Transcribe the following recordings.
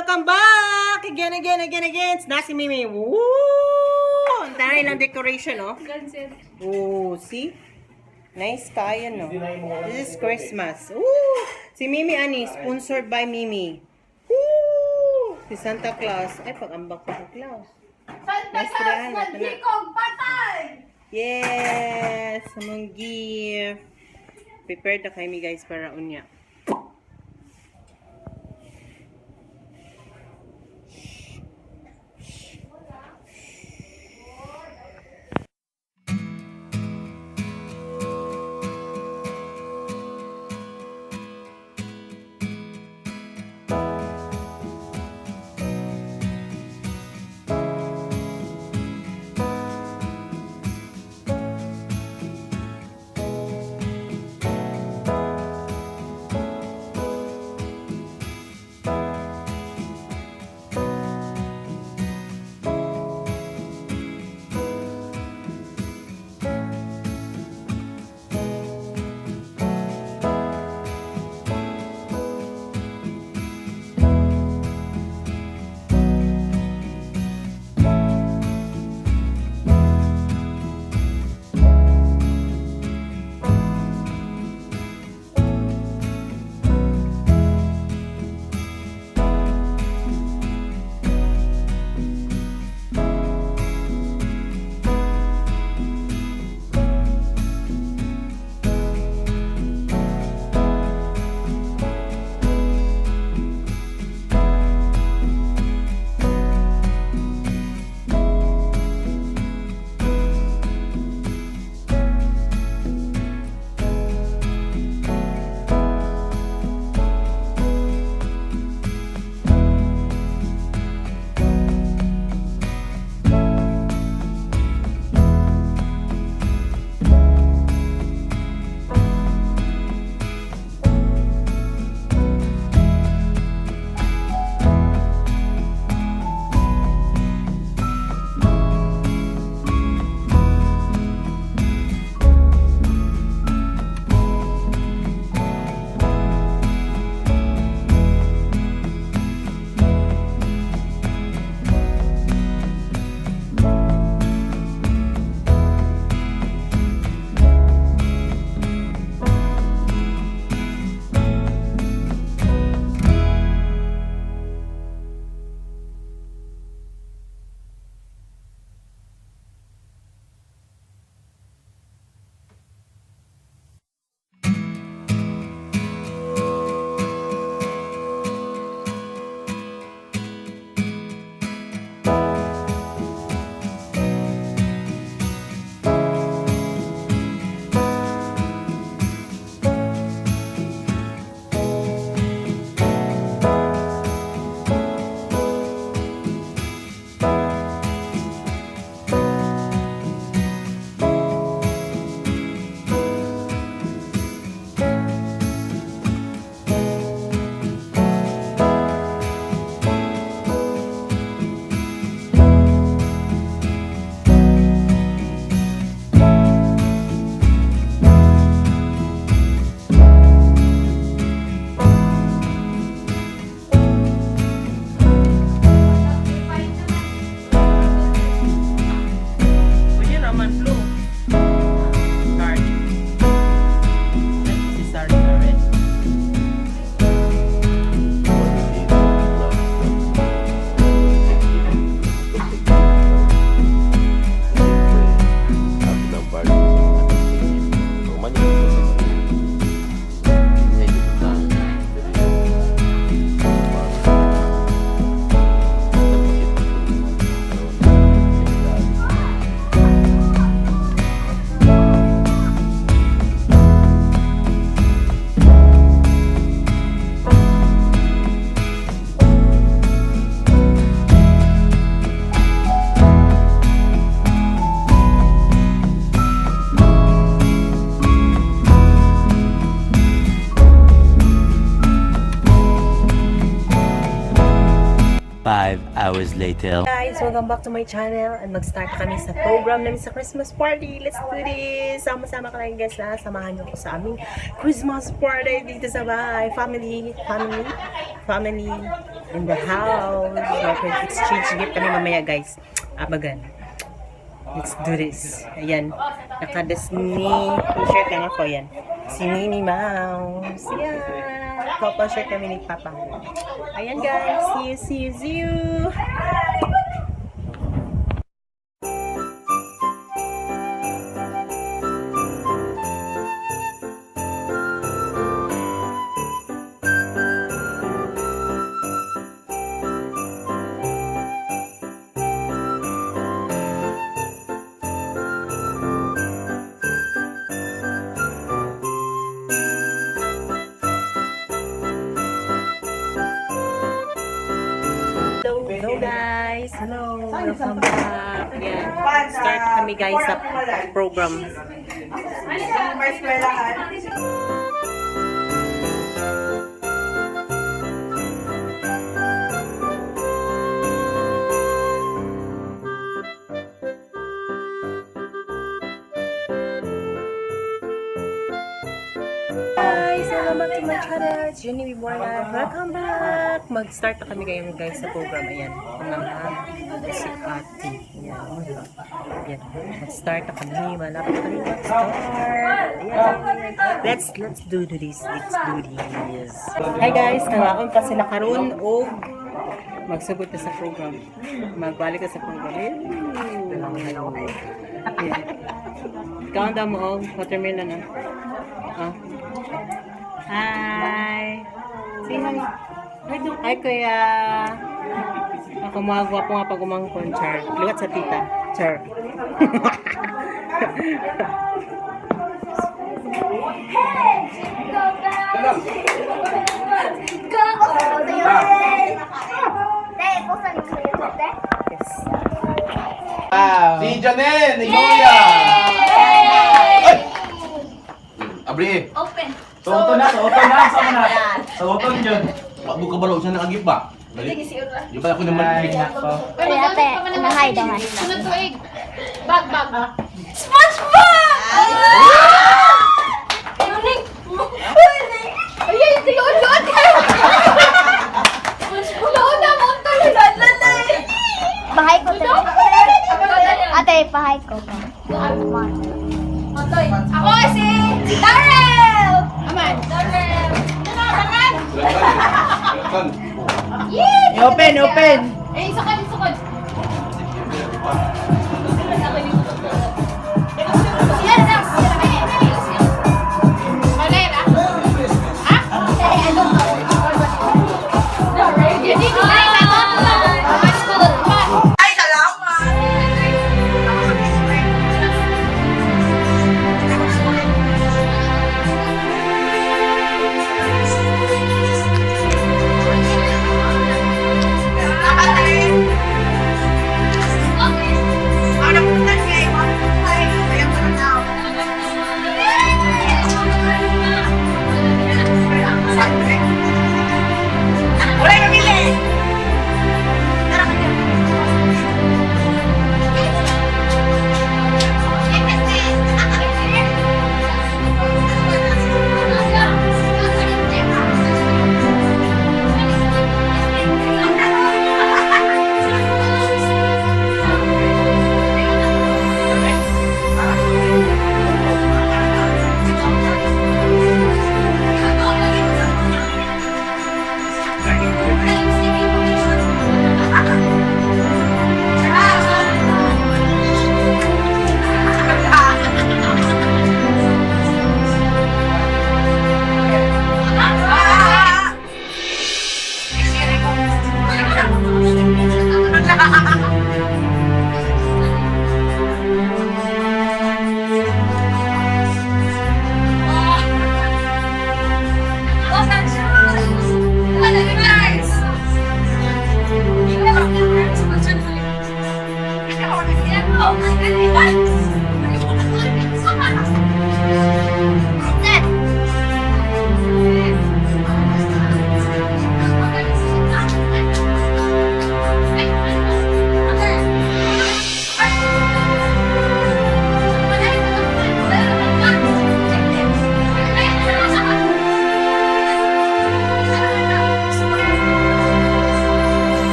welcome back! Again. Na si Mimi. Woo! Ang taray ng decoration, oh. Oh, see? Nice tayo, no? This is Christmas. Woo! Si Mimi, ani, sponsored by Mimi. Woo! Si Santa Claus. Ay, pag-ambak ko si Claus. Nice tirahan. Yes! Among gift. Prepared na kami, guys, para unya. Hours later. Guys, welcome back to my channel and mag-start kami sa program namin sa Christmas party. Let's do this! Sama-sama ka lang guys na samahan niyo ko sa aming Christmas party dito sa bahay. Family in the house. Exchange gift kami mamaya, guys. Abagan. Let's do this. Ayan. Naka-Disney t-shirt lang ako. Ayan. Si Minnie Mouse. Ayan. Couple shirt kami ni Papa. Ayan, guys. See you. Hello guys! Hello! Welcome back! Yan. Start kami guys sa program. Guys! Welcome back to my channel! It's Genevieve Borga. Welcome back! Mag-start na kami ngayon guys sa program. Ayan. Si Ate. Ayan. Ayan. Mag-start na kami. Malapit na kami mag-start. Ayan. Let's do this. Let's do this. Hi guys! Nangaon pa sila karon o magsugot na sa program. Magbalik na sa program. Ayan. Count down mo o. Watermelon na. Hi! Say hi! Hi kuya! Ako mga gwapo nga pag umangkon, Char. Liwat sa tita. Char. Yes. Si Janelle, ni Gloria. Abri. Open. Soto na, sama na. Soto dyan. Pag ka balaw siya nakagip ba? Dali. Di ba ako naman ko. Pwede ate, nahay daw. Sunod tuig. Bag. SpongeBob! Ay, tiyon-yon ka! SpongeBob na mo ito, bahay ko ito. Ate, bahay ko ito. Ako si Darrell! Aman, Darrell! Open! Eh, isukod! Yan na! Malay na? Ha? I don't know. You need to say that one. School. Ay, salamat! Okay.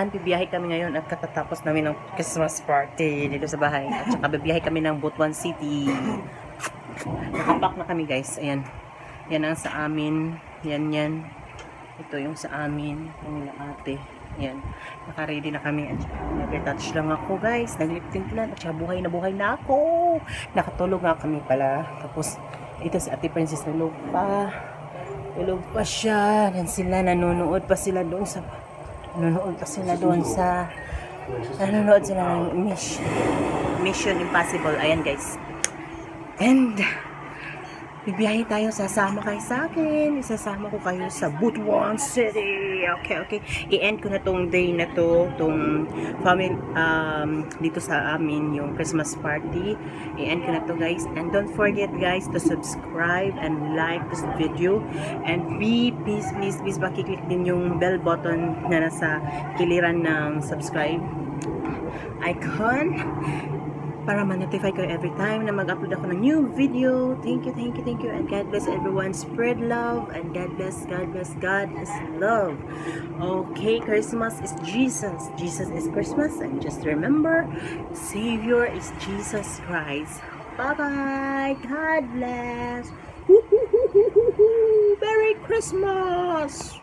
Ayan, bibiyahe kami ngayon at katatapos namin ng Christmas party dito sa bahay. At saka bibiyahe kami ng Butuan City. Nakapak na kami guys. Ayan. Yan ang sa amin. Yan. Ito yung sa amin. Yung nila ate. Ayan. Naka-ready na kami. At saka nag-retouch lang ako guys. Nag-lip-tint lang. At saka buhay na ako. Nakatulog nga kami pala. Tapos ito si Ate Princess tulog pa. Tulog pa siya. Yan sila. Nanonood pa sila doon sa nanonood sila ng Mission Impossible. Ayan guys. And bibiyahe tayo, sasama kayo sa akin. Isasama ko kayo sa Butuan City. Okay. I-end ko na tong day na to, tong family, dito sa amin, yung Christmas party. I-end ko na to guys. And don't forget guys to subscribe and like this video. And please, makiklik din yung bell button na nasa kiliran ng subscribe icon para ma-notify kayo every time na mag-upload ako ng new video. Thank you. And God bless everyone. Spread love. And God bless. God is love. Okay, Christmas is Jesus. Jesus is Christmas. And just remember, Savior is Jesus Christ. Bye-bye. God bless. Merry Christmas.